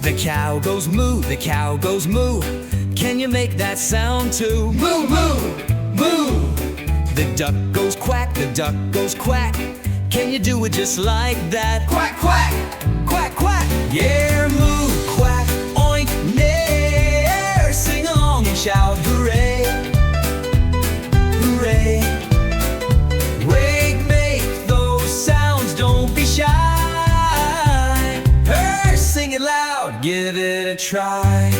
The cow goes moo, the cow goes moo. Can you make that sound too? Moo, moo, moo. The duck goes quack, the duck goes quack. Can you do it just like that? Quack, quack, quack, quack. Yeah, moo, quack, oink, neigh. Sing along and shout hooray, hooray. Wake, make those sounds, don't be shy. Sing it loud, give it a try.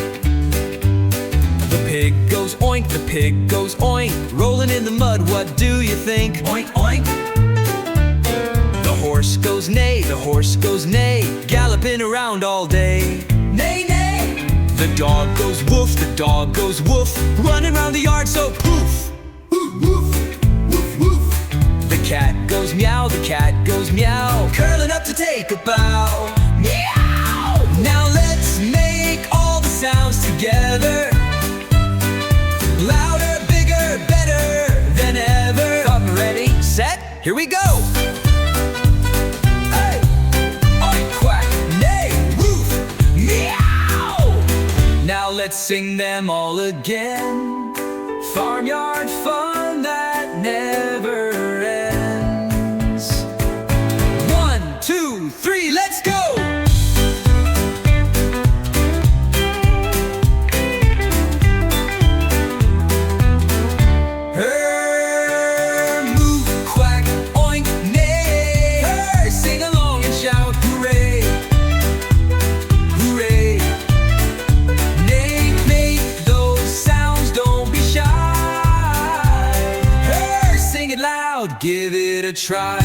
The pig goes oink, the pig goes oink. Rolling in the mud, what do you think? Oink, oink. The horse goes neigh, the horse goes neigh. Galloping around all day. Neigh, neigh. The dog goes woof, the dog goes woof. Running around the yard so poof. Woof, woof, woof, woof. The cat goes meow, the cat goes meow. Curling up to take a bow. Meow. Now let's make all the sounds together. Louder, bigger, better than ever. Come ready, set, here we go. Hey, oink, quack, neigh, woof, meow. Now let's sing them all again. Farmyard fun that never ends. 1, 2, 3, let's go. Give it a try.